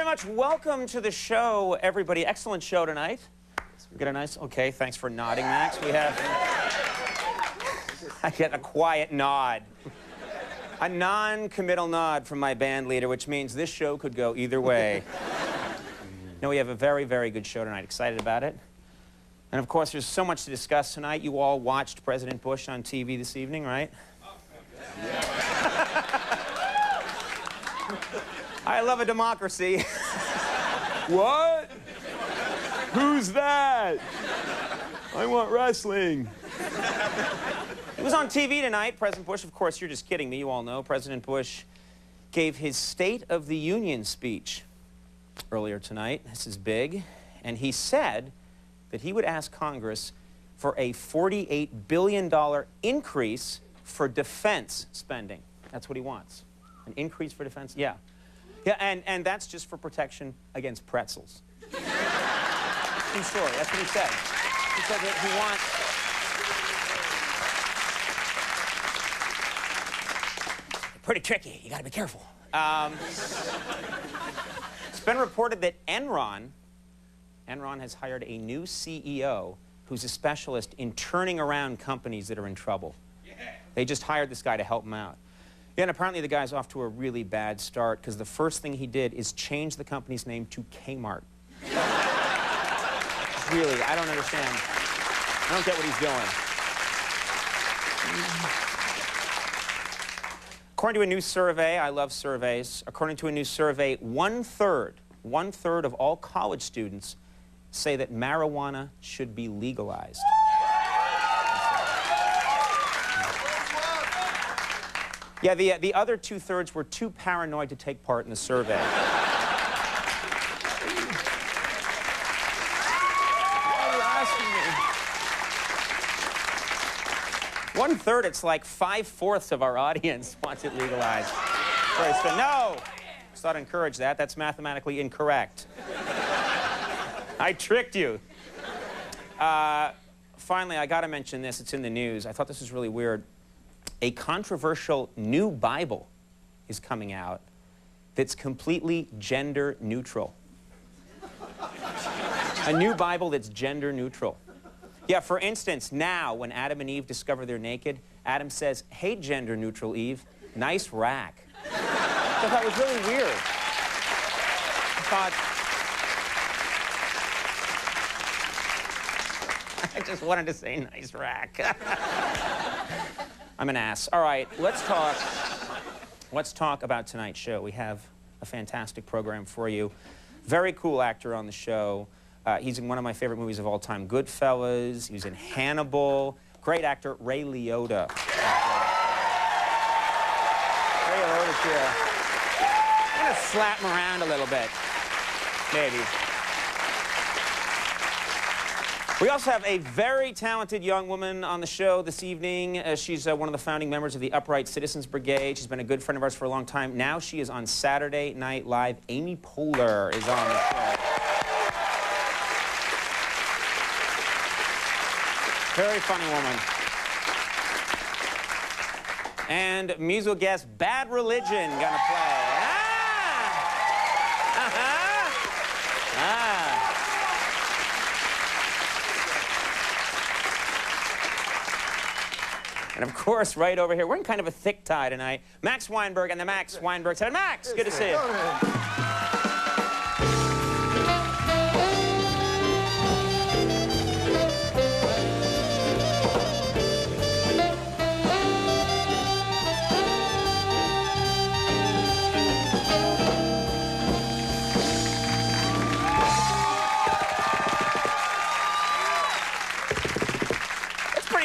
much. Welcome to the show, everybody. Excellent show tonight. We get a nice, okay, thanks for nodding, Max. We have, I get a quiet nod. A non-committal nod from my band leader, which means this show could go either way. No, we have a very, very good show tonight. Excited about it. And of course, there's so much to discuss tonight. You all watched President Bush on TV this evening, right? I love a democracy. What? Who's that? I want wrestling. It was on TV tonight. President Bush, of course, you're just kidding me. You all know President Bush gave his State of the Union speech earlier tonight. This is big. And he said that he would ask Congress for a $48 billion increase for defense spending. That's what he wants. An increase for defense? Yeah. Yeah, and that's just for protection against pretzels. True story. That's what he said. He said that he wants... Pretty tricky. You got to be careful. It's been reported that Enron has hired a new CEO who's a specialist in turning around companies that are in trouble. Yeah. They just hired this guy to help them out. Yeah, and apparently the guy's off to a really bad start because the first thing he did is change the company's name to Kmart. Really, I don't understand. I don't get what he's doing. According to a new survey, I love surveys, according to a new survey, one-third of all college students say that marijuana should be legalized. Yeah, the other two-thirds were too paranoid to take part in the survey. One-third, it's like 5/4 of our audience wants it legalized. So, no! Let's not encourage that. That's mathematically incorrect. I tricked you. Finally, I got to mention this. It's in the news. I thought this was really weird. A controversial new Bible is coming out that's completely gender neutral. A new Bible that's gender neutral. Yeah, for instance, now, when Adam and Eve discover they're naked, Adam says, "Hey, gender-neutral Eve, nice rack." So I thought it was really weird. I just wanted to say nice rack. I'm an ass. All right, let's talk about tonight's show. We have a fantastic program for you. Very cool actor on the show. He's in one of my favorite movies of all time, Goodfellas. He was in Hannibal. Great actor, Ray Liotta. Ray Liotta's here. I'm going to slap him around a little bit. Maybe. We also have a very talented young woman on the show this evening. She's one of the founding members of the Upright Citizens Brigade. She's been a good friend of ours for a long time. Now she is on Saturday Night Live. Amy Poehler is on the show. Very funny woman. And musical guest Bad Religion gonna play. And of course, right over here, we're in kind of a thick tie tonight. Max Weinberg and the Max Weinberg Set. Max, good to see you.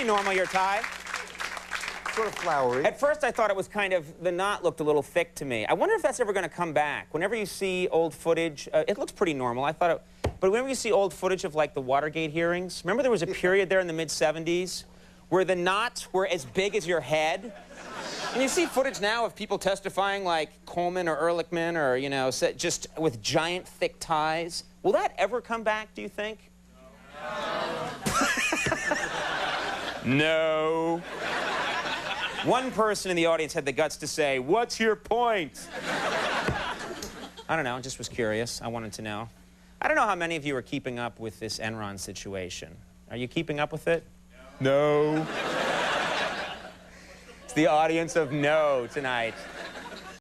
Normal, your tie? Sort of flowery. At first, I thought it was kind of, the knot looked a little thick to me. I wonder if that's ever going to come back. Whenever you see old footage, it looks pretty normal. I thought it, but whenever you see old footage of, like, the Watergate hearings, remember there was a period there in the mid-'70s where the knots were as big as your head? And you see footage now of people testifying like Coleman or Ehrlichman or, you know, just with giant, thick ties. Will that ever come back, do you think? No. One person in the audience had the guts to say, "What's your point?" I don't know, just was curious. I wanted to know. I don't know how many of you are keeping up with this Enron situation. Are you keeping up with it? No. It's the audience of no tonight.